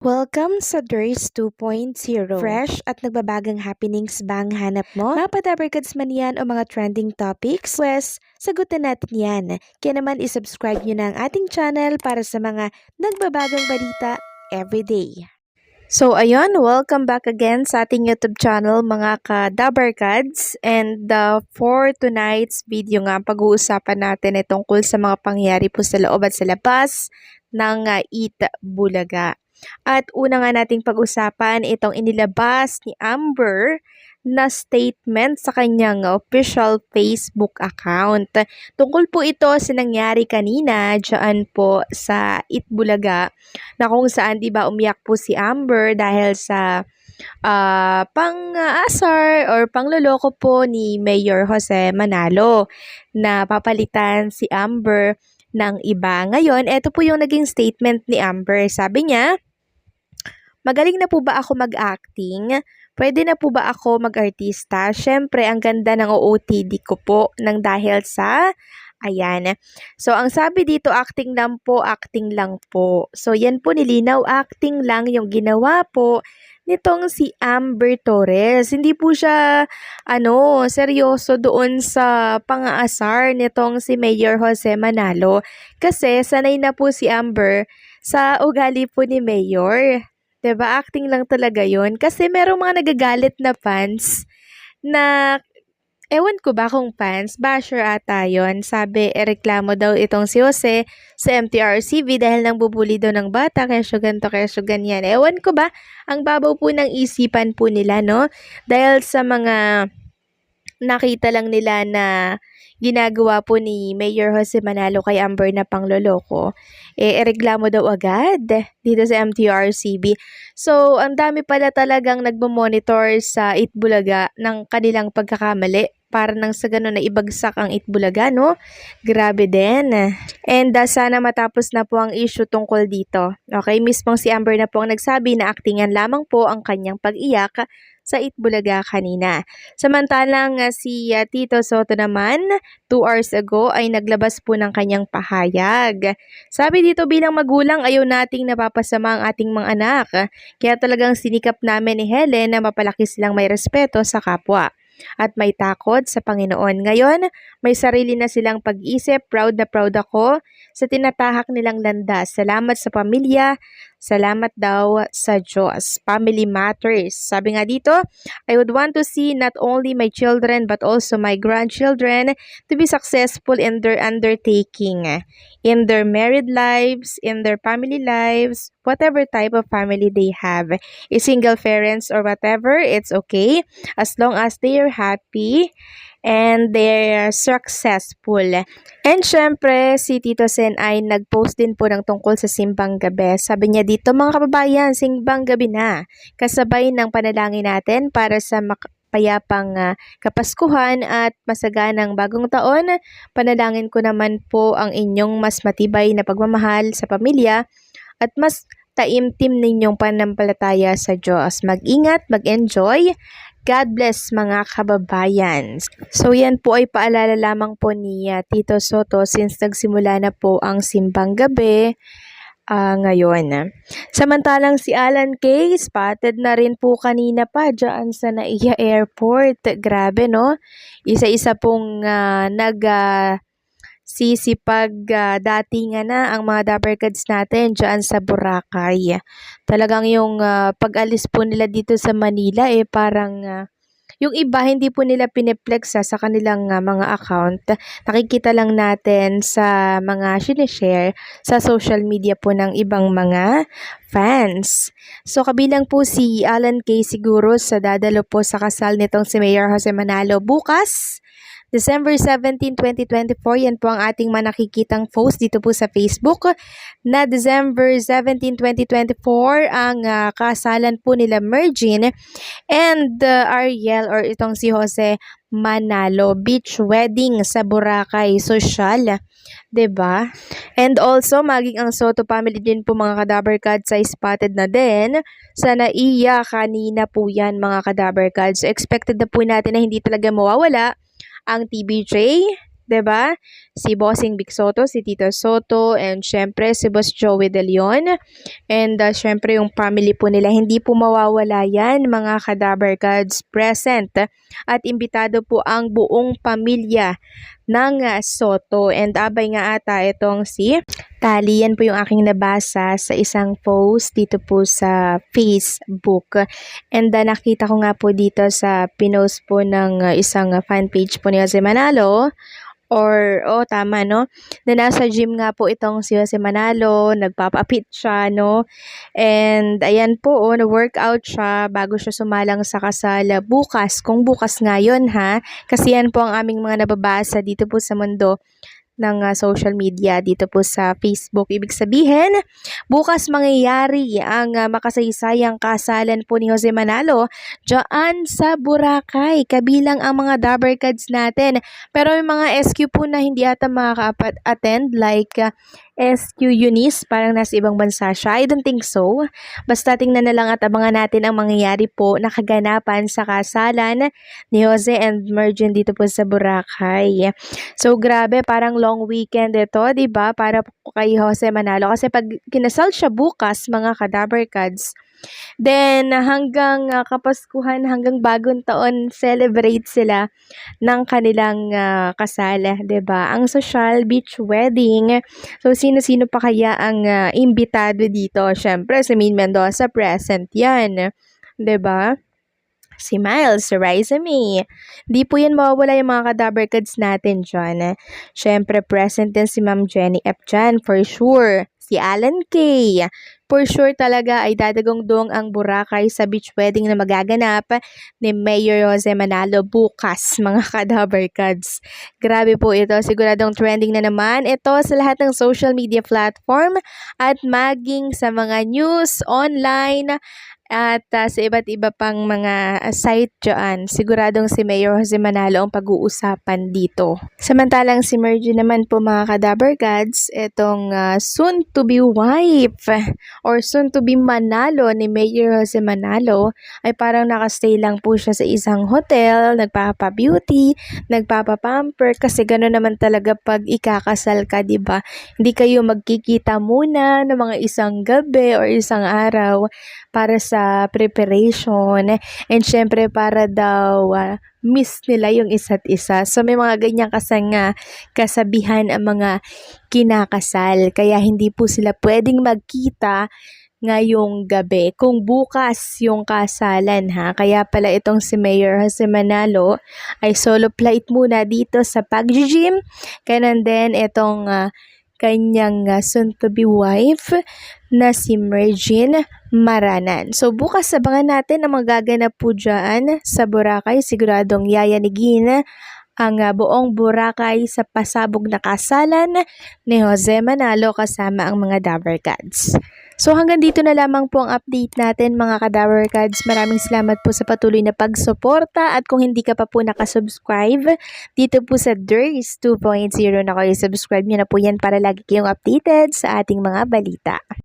Welcome sa Durs 2.0. Fresh at nagbabagang happenings ba ang hanap mo? Mga padabarkads man yan o mga trending topics? Pwes, sagutin natin yan. Kaya naman isubscribe nyo na ang ating channel para sa mga nagbabagang balita everyday. So ayun, welcome back again sa ating YouTube channel mga ka-dabarkads. And for tonight's video nga, pag-uusapan natin ay tungkol sa mga pangyayari po sa loob at sa labas ng Eat Bulaga. At una nga nating pag-usapan itong inilabas ni Amber na statement sa kanyang official Facebook account. Tungkol po ito sa nangyari kanina dyan po sa Itbulaga na kung saan diba umiyak po si Amber dahil sa pang-asar or pangloloko po ni Mayor Jose Manalo na papalitan si Amber ng iba. Ngayon, ito po yung naging statement ni Amber. Sabi niya, magaling na po ba ako mag-acting? Pwede na po ba ako mag-artista? Syempre, ang ganda ng OOTD ko po nang dahil sa ayan. So, ang sabi dito, acting lang po, acting lang po. So, yan po nilinaw, acting lang yung ginawa po nitong si Amber Torres. Hindi po siya, seryoso doon sa pang-aasar nitong si Mayor Jose Manalo. Kasi, sanay na po si Amber sa ugali po ni Mayor. 'Di ba? Acting lang talaga yon. Kasi merong mga nagagalit na fans na, ewan ko ba kung fans, basher ata yun. Sabi, reklamo daw itong si Jose sa MTRCB dahil nang bubuli daw ng bata, kesyo ganto, kesyo ganyan. Ewan ko ba, ang babaw po ng isipan po nila, no? Dahil sa mga nakita lang nila na ginagawa po ni Mayor Jose Manalo kay Amber na pangloloko, reklamo daw agad dito sa MTRCB. So, ang dami pala talagang nagmo-monitor sa Itbulaga ng kanilang pagkakamali para nang sa ganun na ibagsak ang Itbulaga, no? Grabe din. And sana matapos na po ang issue tungkol dito. Okay, mismong si Amber na po ang nagsabi na aktingan lamang po ang kanyang pag-iyak sa Itbulaga kanina. Samantalang si Tito Soto naman, 2 hours ago ay naglabas po ng kanyang pahayag. Sabi dito, bilang magulang, ayaw nating napapasama ang ating mga anak. Kaya talagang sinikap namin ni Helen na mapalaki silang may respeto sa kapwa at may takot sa Panginoon. Ngayon, may sarili na silang pag-iisip. Proud na proud ako sa tinatahak nilang landas. Salamat sa pamilya. Salamat daw sa Diyos. Family matters. Sabi nga dito, I would want to see not only my children but also my grandchildren to be successful in their undertaking, in their married lives, in their family lives, whatever type of family they have. Single parents or whatever, it's okay as long as they are happy and they're successful. And syempre, si Tito Sen ay nag-post din po ng tungkol sa simbang gabi. Sabi niya dito, mga kababayan, simbang gabi na. Kasabay ng panalangin natin para sa payapang Kapaskuhan at masaganang bagong taon. Panalangin ko naman po ang inyong mas matibay na pagmamahal sa pamilya at mas taimtim ninyong pananampalataya sa Diyos. Mag-ingat, mag-enjoy. God bless mga kababayan. So yan po ay paalala lamang po ni Tito Soto since nagsimula na po ang simbang gabi ngayon. Samantalang si Alan Kay, spotted na rin po kanina pa dyan sa Naiya Airport. Grabe, no? Isa-isa pong sisipag datingan na ang mga dabarkads natin dyan sa Boracay. Talagang yung pag-alis po nila dito sa Manila parang yung iba hindi po nila piniplex sa kanilang mga account. Nakikita lang natin sa mga sinishare sa social media po ng ibang mga fans. So kabilang po si Alan Kay siguro sa dadalo po sa kasal nitong si Mayor Jose Manalo bukas, December 17, 2024, yan po ang ating nakikitang post dito po sa Facebook na December 17, 2024 ang kasalan po nila Mergin and Ariel or itong si Jose Manalo. Beach wedding sa Boracay. Social. 'Di ba? And also, maging ang Soto family din po mga kadabarkads ay spotted na din sa Naiya kanina po yan mga kadabarkads. So, expected na po natin na hindi talaga mawawala ang TBJ, 'Di ba? Si Bossing Vic Soto, si Tito Soto, and syempre si Boss Joey De Leon. And syempre yung family po nila, hindi po mawawala yan mga Kadabar Gods present. At imbitado po ang buong pamilya ng Soto. And abay nga ata itong si Tali. Yan po yung aking nabasa sa isang post dito po sa Facebook. And nakita ko nga po dito sa pinost po ng isang fan page po ni Jose Manalo. Tama, no? Na nasa gym nga po itong si Jose Manalo, nagpapapit siya, no? And ayan po, na-workout siya bago siya sumalang sa kasal bukas. Kung bukas nga yun, ha? Kasi yan po ang aming mga nababasa dito po sa mundo ng social media dito po sa Facebook. Ibig sabihin, bukas mangyayari ang makasaysayang kasalan po ni Jose Manalo dyan sa Boracay. Kabilang ang mga Dabber Cats natin. Pero may mga SQ po na hindi ata makaka-attend like SQ Eunice, parang nasa ibang bansa siya. I don't think so. Basta tingnan na lang at abangan natin ang mangyayari po na kaganapan sa kasalan ni Jose and Mergen dito po sa Boracay. So grabe, parang long weekend ito, 'di ba? Para po kay Jose Manalo kasi pag kinasal siya bukas, mga Kadabar Cats, then hanggang Kapaskuhan, hanggang bagong taon, celebrate sila ng kanilang kasal, 'di ba? Ang social beach wedding. So sino-sino pa kaya ang imbitado dito? Syempre si Maine Mendoza present 'yan, 'di ba? Si Miles, si Riza May. Di po yan mawawala yung mga Kadabar Kids natin dyan. Syempre, present din si Ma'am Jenny F. dyan, for sure. Si Alan K. For sure talaga ay dadagong-dong ang Boracay sa beach wedding na magaganap ni Mayor Jose Manalo bukas, mga Kadabar Kids. Grabe po ito. Siguradong trending na naman ito sa lahat ng social media platform at maging sa mga news, online, at sa iba't iba pang mga site dyan. Siguradong si Mayor Jose Manalo ang pag-uusapan dito. Samantalang si Mergy naman po, mga Kadabar Gods, itong soon to be wife or soon to be Manalo ni Mayor Jose Manalo ay parang nakastay lang po siya sa isang hotel, nagpapa-beauty, nagpapa-pamper kasi gano'n naman talaga pag ikakasal ka, 'di ba? Hindi kayo magkikita muna ng mga isang gabi or isang araw para sa preparation, and syempre para daw miss nila yung isa't isa. So may mga ganyan kasang kasabihan ang mga kinakasal, kaya hindi po sila pwedeng magkita ngayong gabi kung bukas yung kasalan, ha. Kaya pala itong si Mayor Jose Manalo ay solo flight muna dito sa pag-gym, kanan din itong kanyang soon-to-be wife na si Mergin Maranan. So bukas abangan natin ang magaganap po dyan sa Boracay. Siguradong yayanigin ang buong Boracay sa pasabog na kasalan ni Jose Manalo kasama ang mga Dabber Cats. So hanggang dito na lamang po ang update natin, mga Kadabar Cats. Maraming salamat po sa patuloy na pagsuporta, at kung hindi ka pa po nakasubscribe dito po sa Durs 2.0 na kayo, subscribe nyo na po yan para lagi kayong updated sa ating mga balita.